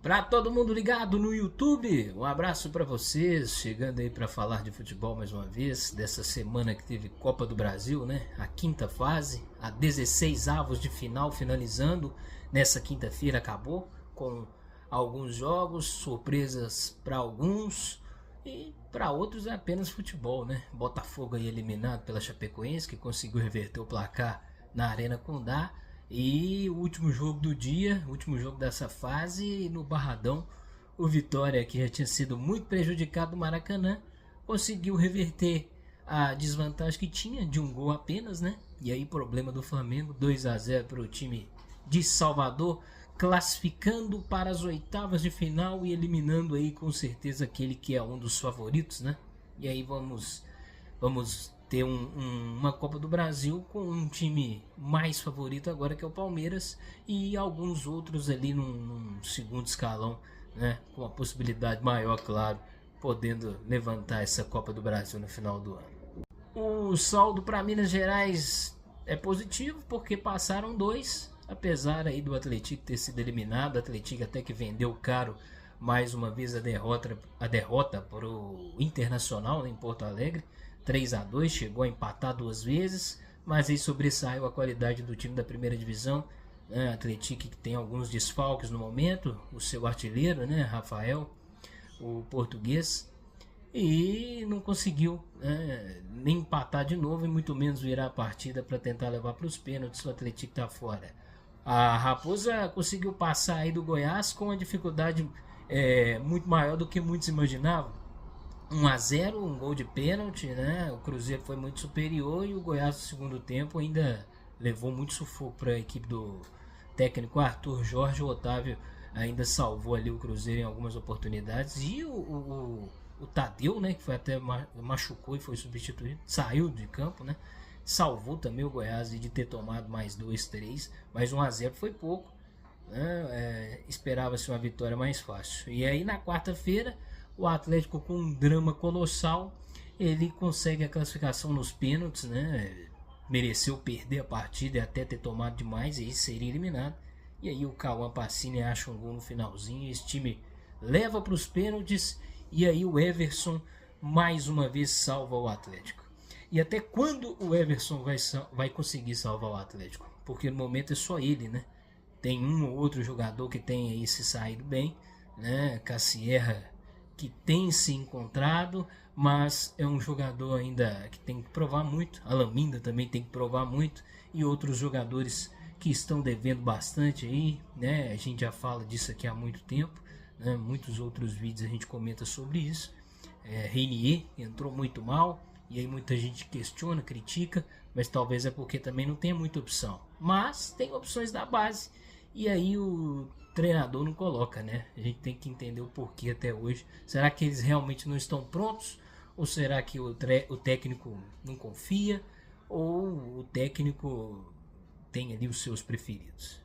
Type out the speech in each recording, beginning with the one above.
Para todo mundo ligado no YouTube, um abraço para vocês, chegando aí para falar de futebol mais uma vez, dessa semana que teve Copa do Brasil, né? A quinta fase, a 16 avos de final finalizando, nessa quinta-feira acabou com alguns jogos, surpresas para alguns e para outros é apenas futebol, né? Botafogo aí eliminado pela Chapecoense, que conseguiu reverter o placar na Arena Condá. E o último jogo do dia, o último jogo dessa fase, no Barradão, o Vitória, que já tinha sido muito prejudicado no Maracanã, conseguiu reverter a desvantagem que tinha de um gol apenas, né? E aí problema do Flamengo, 2-0 para o time de Salvador, classificando para as oitavas de final e eliminando aí com certeza aquele que é um dos favoritos, né? E aí vamos ter uma Copa do Brasil com um time mais favorito agora, que é o Palmeiras, e alguns outros ali num segundo escalão, né, com a possibilidade maior, claro, podendo levantar essa Copa do Brasil no final do ano. O saldo para Minas Gerais é positivo, porque passaram dois, apesar aí do Atlético ter sido eliminado. O Atlético até que vendeu caro mais uma vez a derrota para o Internacional, né, em Porto Alegre, 3-2, chegou a empatar duas vezes, mas aí sobressaiu a qualidade do time da primeira divisão, né? Atlético que tem alguns desfalques no momento, o seu artilheiro, né, Rafael, o português, e não conseguiu, né, nem empatar de novo e muito menos virar a partida para tentar levar para os pênaltis. O Atlético está fora. A Raposa conseguiu passar aí do Goiás com uma dificuldade muito maior do que muitos imaginavam. 1-0, um gol de pênalti, né? O Cruzeiro foi muito superior e o Goiás no segundo tempo ainda levou muito sufoco para a equipe do técnico Arthur Jorge. O Otávio ainda salvou ali o Cruzeiro em algumas oportunidades, e o Tadeu, né, que foi até machucou e foi substituído, saiu de campo, né? Salvou também o Goiás de ter tomado mais 2-3, mas 1-0 foi pouco, né? Esperava-se uma vitória mais fácil. E aí na quarta-feira o Atlético, com um drama colossal, ele consegue a classificação nos pênaltis, né? Mereceu perder a partida e até ter tomado demais, e aí seria eliminado. E aí o Cauã Pacini acha um gol no finalzinho, esse time leva para os pênaltis, e aí o Everson mais uma vez salva o Atlético. E até quando o Everson vai conseguir salvar o Atlético? Porque no momento é só ele, né? Tem um ou outro jogador que tem aí se saído bem, né? Cassierra, que tem se encontrado, mas é um jogador ainda que tem que provar muito. A Laminda também tem que provar muito, e outros jogadores que estão devendo bastante aí, né? A gente já fala disso aqui há muito tempo, né? Muitos outros vídeos a gente comenta sobre isso. Reinier entrou muito mal, e aí muita gente questiona, critica, mas talvez é porque também não tem muita opção. Mas tem opções da base, e aí o treinador não coloca, né? A gente tem que entender o porquê até hoje. Será que eles realmente não estão prontos? Ou será que o técnico não confia? Ou o técnico tem ali os seus preferidos?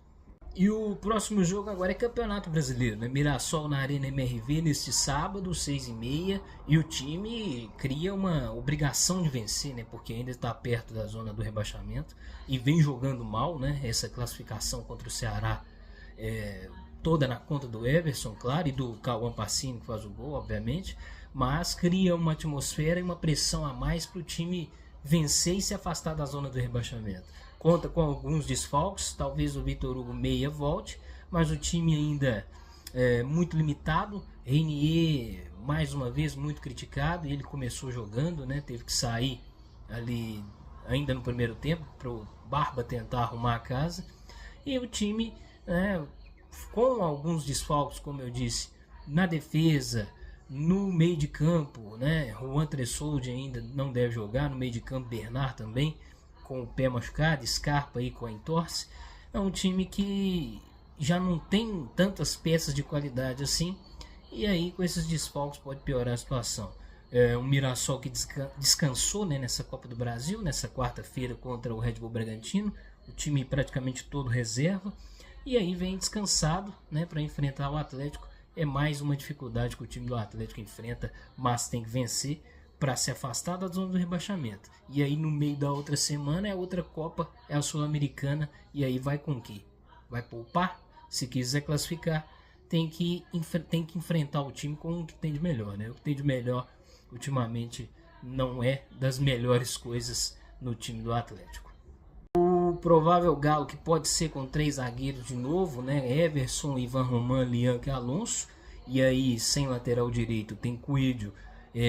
E o próximo jogo agora é Campeonato Brasileiro, né? Mirassol na Arena MRV neste sábado, 6h30. E o time cria uma obrigação de vencer, né? Porque ainda está perto da zona do rebaixamento e vem jogando mal, né? Essa classificação contra o Ceará toda na conta do Everson, claro, e do Cauã Pacini, que faz o gol, obviamente, mas cria uma atmosfera e uma pressão a mais para o time vencer e se afastar da zona do rebaixamento. Conta com alguns desfalques, talvez o Vitor Hugo Meia volte, mas o time ainda é muito limitado. Reinier, mais uma vez, muito criticado, ele começou jogando, né? Teve que sair ali ainda no primeiro tempo para o Barba tentar arrumar a casa, e o time, com alguns desfalques, como eu disse, na defesa, no meio de campo, né? Juan Tressoldi ainda não deve jogar, no meio de campo Bernard também, com o pé machucado, Scarpa aí com a entorse. É um time que já não tem tantas peças de qualidade assim, e aí com esses desfalques pode piorar a situação. O Mirassol que descansou, né, nessa Copa do Brasil, nessa quarta-feira contra o Red Bull Bragantino, o time praticamente todo reserva, e aí vem descansado, né, para enfrentar o Atlético. É mais uma dificuldade que o time do Atlético enfrenta, mas tem que vencer para se afastar da zona do rebaixamento. E aí no meio da outra semana é outra Copa, é a Sul-Americana, e aí vai com o quê? Vai poupar? Se quiser classificar, tem que enfrentar o time com o que tem de melhor, né? O que tem de melhor ultimamente não é das melhores coisas no time do Atlético. O provável Galo, que pode ser com 3 zagueiros de novo, né? Everson, Ivan Roman, Lianque e Alonso. E aí, sem lateral direito, tem Coelho,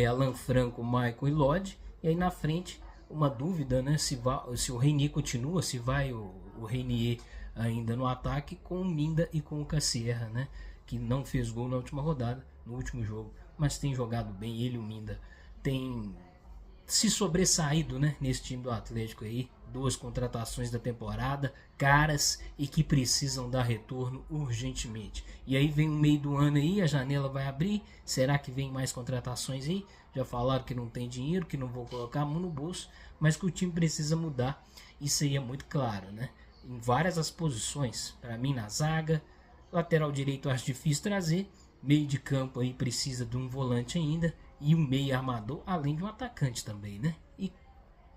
Alan Franco, Maicon e Lodge. E aí na frente, uma dúvida, né? Se o Reinier continua, se vai o Reinier ainda no ataque com o Minda e com o Cassierra, né? Que não fez gol na última rodada, no último jogo, mas tem jogado bem. Ele e o Minda tem se sobressaído, né, nesse time do Atlético aí. 2 contratações da temporada, caras e que precisam dar retorno urgentemente. E aí vem o meio do ano aí, a janela vai abrir. Será que vem mais contratações aí? Já falaram que não tem dinheiro, que não vou colocar a mão no bolso, mas que o time precisa mudar. Isso aí é muito claro, né? Em várias as posições, para mim na zaga, lateral direito eu acho difícil trazer, meio de campo aí precisa de um volante ainda, e um meio armador, além de um atacante também, né? E,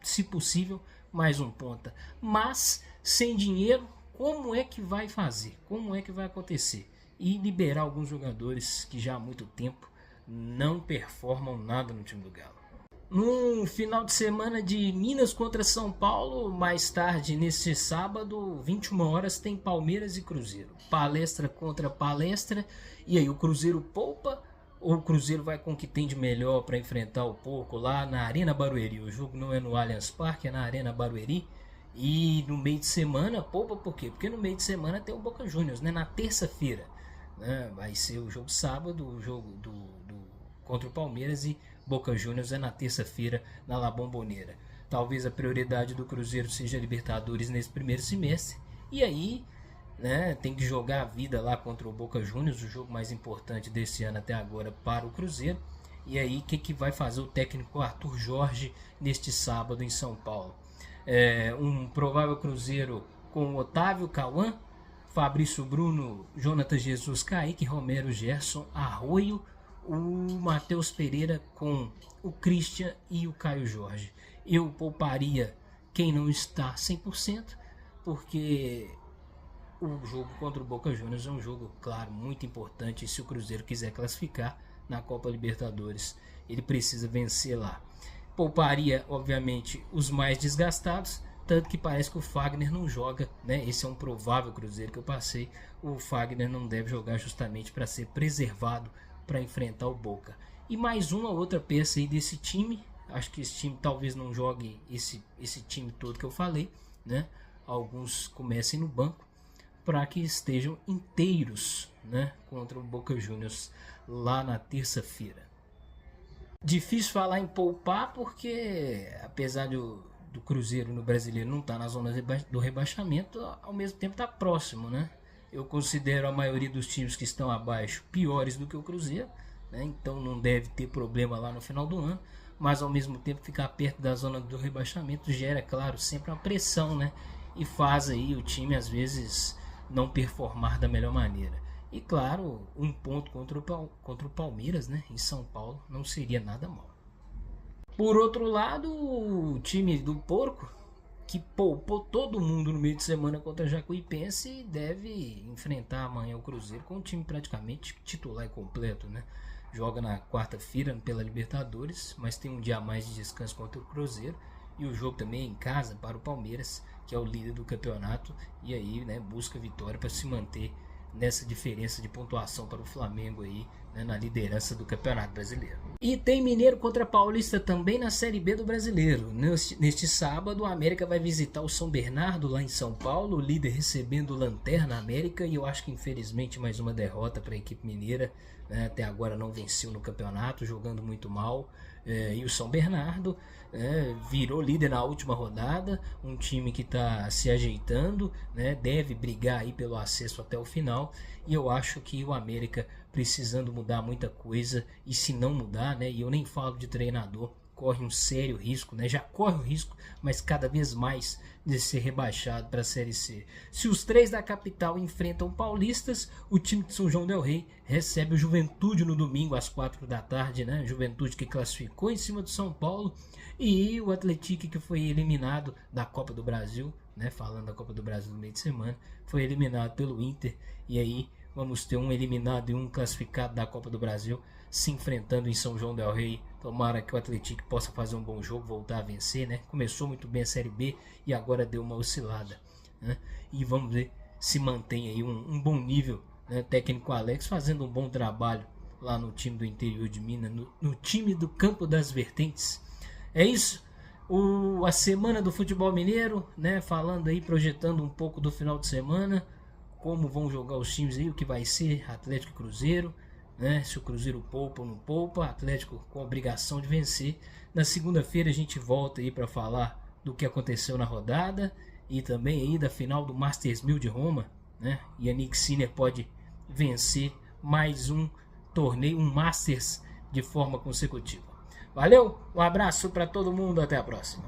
se possível, mais um ponta. Mas, sem dinheiro, como é que vai fazer? Como é que vai acontecer? E liberar alguns jogadores que já há muito tempo não performam nada no time do Galo. No final de semana de Minas contra São Paulo, mais tarde neste sábado, 21 horas, tem Palmeiras e Cruzeiro. Palestra contra palestra. E aí o Cruzeiro poupa ou o Cruzeiro vai com o que tem de melhor para enfrentar o Porco lá na Arena Barueri? O jogo não é no Allianz Parque, é na Arena Barueri. E no meio de semana, poupa por quê? Porque no meio de semana tem o Boca Juniors, né? Na terça-feira, né? Vai ser o jogo sábado, o jogo contra o Palmeiras, e Boca Juniors é na terça-feira na La Bombonera. Talvez a prioridade do Cruzeiro seja a Libertadores nesse primeiro semestre. E aí, né, tem que jogar a vida lá contra o Boca Juniors, o jogo mais importante desse ano até agora para o Cruzeiro. E aí, o que vai fazer o técnico Arthur Jorge neste sábado em São Paulo? Um provável Cruzeiro com Otávio, Cauã, Fabrício Bruno, Jonathan Jesus, Kaique, Romero, Gerson, Arroio, o Matheus Pereira com o Christian e o Caio Jorge. Eu pouparia quem não está 100%, porque o jogo contra o Boca Juniors é um jogo, claro, muito importante. E se o Cruzeiro quiser classificar na Copa Libertadores, ele precisa vencer lá. Pouparia, obviamente, os mais desgastados, tanto que parece que o Fagner não joga, né? Esse é um provável Cruzeiro que eu passei. O Fagner não deve jogar justamente para ser preservado para enfrentar o Boca. E mais uma outra peça aí desse time. Acho que esse time talvez não jogue esse time todo que eu falei, né? Alguns comecem no banco para que estejam inteiros, né, contra o Boca Juniors lá na terça-feira. Difícil falar em poupar, porque apesar do Cruzeiro no Brasileiro não estar na zona do rebaixamento, ao mesmo tempo está próximo, né? Eu considero a maioria dos times que estão abaixo piores do que o Cruzeiro, né? Então não deve ter problema lá no final do ano, mas ao mesmo tempo ficar perto da zona do rebaixamento gera, claro, sempre uma pressão, né? E faz aí o time às vezes não performar da melhor maneira. E claro, um ponto contra o Palmeiras, né, em São Paulo, não seria nada mal. Por outro lado, o time do Porco, que poupou todo mundo no meio de semana contra a Jacuipense, deve enfrentar amanhã o Cruzeiro com o time praticamente titular e completo, né? Joga na quarta-feira pela Libertadores, mas tem um dia a mais de descanso contra o Cruzeiro. E o jogo também é em casa para o Palmeiras, que é o líder do campeonato, e aí, né, busca vitória para se manter nessa diferença de pontuação para o Flamengo aí, né, na liderança do Campeonato Brasileiro. E tem Mineiro contra Paulista também na Série B do Brasileiro. Neste sábado, a América vai visitar o São Bernardo lá em São Paulo, o líder recebendo o Lanterna América, e eu acho que infelizmente mais uma derrota para a equipe mineira, né, até agora não venceu no campeonato, jogando muito mal. E o São Bernardo virou líder na última rodada, um time que está se ajeitando, né, deve brigar aí pelo acesso até o final, e eu acho que o América precisando mudar muita coisa, e se não mudar, né, e eu nem falo de treinador, corre um sério risco, né, já corre o risco, mas cada vez mais de ser rebaixado para a Série C. Se os 3 da capital enfrentam paulistas, o time de São João del Rei recebe o Juventude no domingo às 4 da tarde, né? Juventude que classificou em cima do São Paulo, e o Atlético que foi eliminado da Copa do Brasil, né? Falando da Copa do Brasil no meio de semana, foi eliminado pelo Inter, e aí vamos ter um eliminado e um classificado da Copa do Brasil se enfrentando em São João del Rei. Tomara que o Atlético possa fazer um bom jogo, voltar a vencer, né? Começou muito bem a Série B e agora deu uma oscilada, né? E vamos ver se mantém aí um bom nível, né? Técnico Alex fazendo um bom trabalho lá no time do interior de Minas, no time do Campo das Vertentes. É isso, a semana do futebol mineiro, né? Falando aí, projetando um pouco do final de semana, como vão jogar os times aí, o que vai ser Atlético e Cruzeiro, né? Se o Cruzeiro poupa ou não poupa, Atlético com a obrigação de vencer. Na segunda-feira a gente volta aí para falar do que aconteceu na rodada e também aí da final do Masters 1000 de Roma, né? Yannick Sinner pode vencer mais um torneio, um Masters de forma consecutiva. Valeu, um abraço para todo mundo, até a próxima.